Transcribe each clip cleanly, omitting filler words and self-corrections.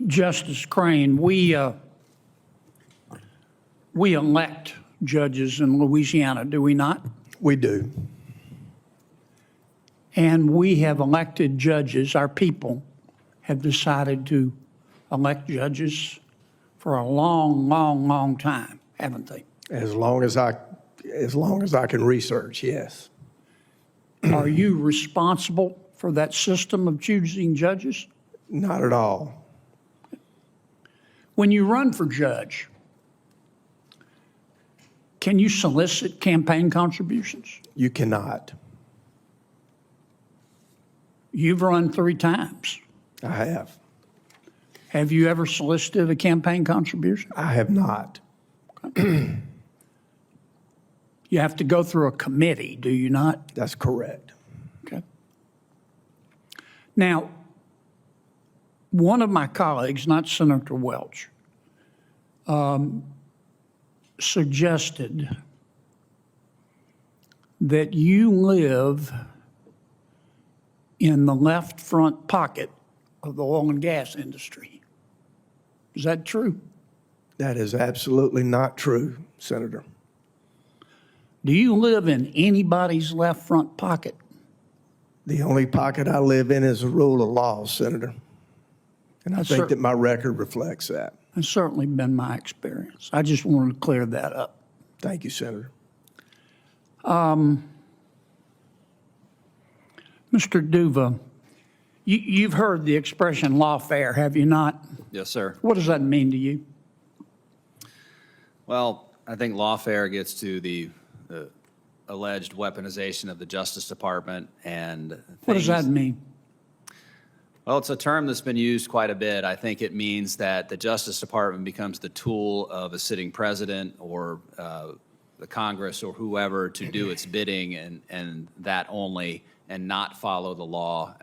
Justice Crain, we elect judges in Louisiana, do we not? We do. And we have elected judges, our people have decided to elect judges for a long, long, long time, haven't they? As long as I can research, yes. Are you responsible for that system of choosing judges? Not at all. When you run for judge, can you solicit campaign contributions? You cannot. You've run 3 times. I have. Have you ever solicited a campaign contribution? I have not. You have to go through a committee, do you not? That's correct. Okay. Now, one of my colleagues, not Senator Welch, suggested that you live in the left front pocket of the oil and gas industry. Is that true? That is absolutely not true, Senator. Do you live in anybody's left front pocket? The only pocket I live in is the rule of law, Senator. And I think that my record reflects that. That's certainly been my experience. I just wanted to clear that up. Thank you, Senator. Mr. Duva, you've heard the expression lawfare, have you not? Yes, sir. What does that mean to you? Well, I think lawfare gets to the alleged weaponization of the Justice Department and What does that mean? Well, it's a term that's been used quite a bit. I think it means that the Justice Department becomes the tool of a sitting president or the Congress or whoever to do its bidding and that only, and not follow the law,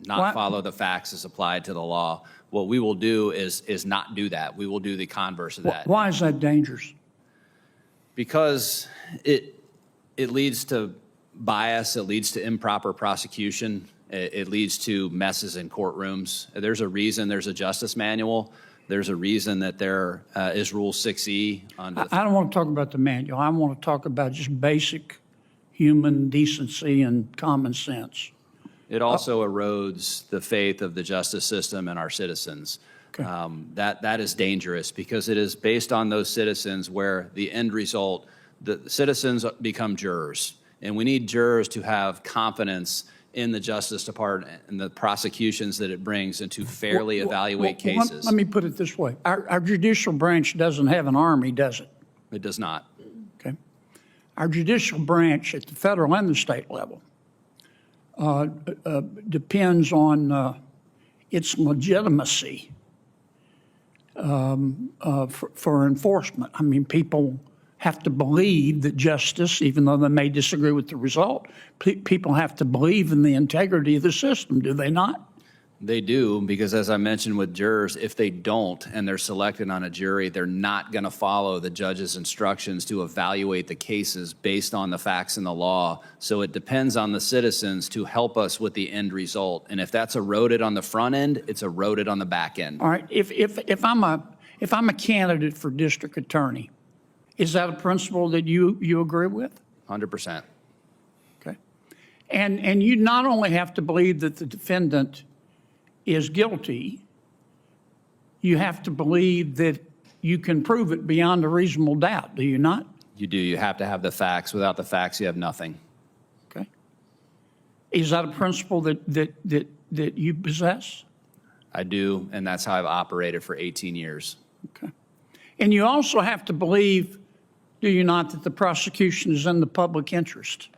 not follow the facts as applied to the law. What we will do is not do that. We will do the converse of that. Why is that dangerous? Because it leads to bias, it leads to improper prosecution, it leads to messes in courtrooms. There's a reason there's a justice manual. There's a reason that there is Rule 6E. I don't want to talk about the manual. I want to talk about just basic human decency and common sense. It also erodes the faith of the justice system and our citizens. Okay. That is dangerous because it is based on those citizens where the end result, the citizens become jurors. And we need jurors to have confidence in the Justice Department and the prosecutions that it brings and to fairly evaluate cases. Let me put it this way. Our judicial branch doesn't have an army, does it? It does not. Okay. Our judicial branch at the federal and the state level depends on its legitimacy for enforcement. I mean, people have to believe that justice, even though they may disagree with the result, people have to believe in the integrity of the system, do they not? They do, because as I mentioned with jurors, if they don't and they're selected on a jury, they're not going to follow the judge's instructions to evaluate the cases based on the facts and the law. So it depends on the citizens to help us with the end result. And if that's eroded on the front end, it's eroded on the back end. All right. If I'm a candidate for district attorney, is that a principle that you agree with? 100%. Okay. And you not only have to believe that the defendant is guilty, you have to believe that you can prove it beyond a reasonable doubt, do you not? You do. You have to have the facts. Without the facts, you have nothing. Okay. Is that a principle that you possess? I do, and that's how I've operated for 18 years. Okay. And you also have to believe, do you not, that the prosecution is in the public interest?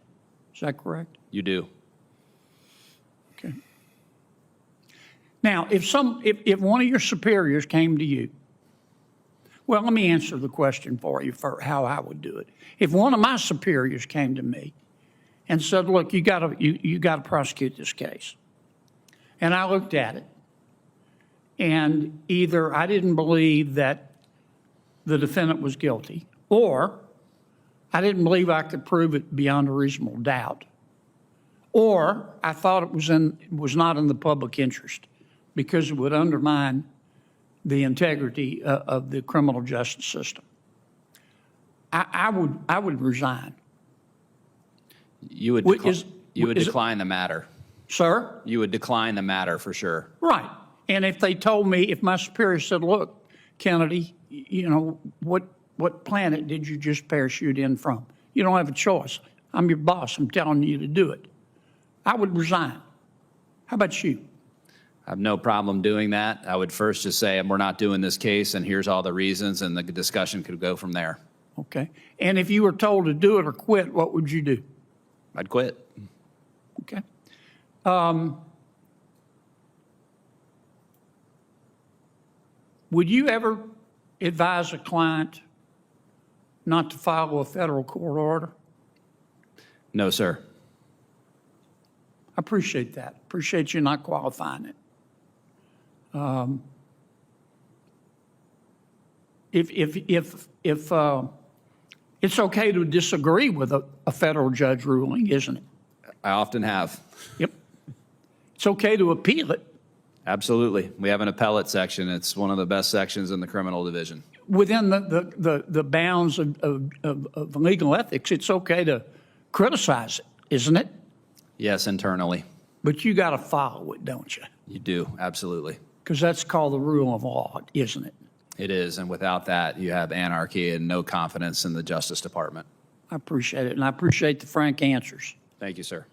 Is that correct? You do. Okay. Now, if one of your superiors came to you, well, let me answer the question for you for how I would do it. If one of my superiors came to me and said, look, you got to prosecute this case, and I looked at it, and either I didn't believe that the defendant was guilty, or I didn't believe I could prove it beyond a reasonable doubt, or I thought it was not in the public interest because it would undermine the integrity of the criminal justice system. I would resign. You would, What you would is it- decline the matter. Sir? You would decline the matter for sure. Right. And if they told me, if my superior said, look, Kennedy, you know, what planet did you just parachute in from? You don't have a choice. I'm your boss. I'm telling you to do it. I would resign. How about you? I have no problem doing that. I would first just say, we're not doing this case, and here's all the reasons, and the discussion could go from there. Okay. And if you were told to do it or quit, what would you do? I'd quit. Okay. Would you ever advise a client not to follow a federal court order? No, sir. I appreciate that. Appreciate you not qualifying it. If it's okay to disagree with a federal judge ruling, isn't it? I often have. Yep. It's okay to appeal it Absolutely. We have an appellate section. It's one of the best sections in the criminal division. within the bounds of legal ethics. It's okay to criticize it, isn't it? Yes, internally. But you got to follow it, don't you? You do, absolutely. Because that's called the rule of law, isn't it? It is, and without that, you have anarchy and no confidence in the Justice Department. I appreciate it, and I appreciate the frank answers. Thank you, sir.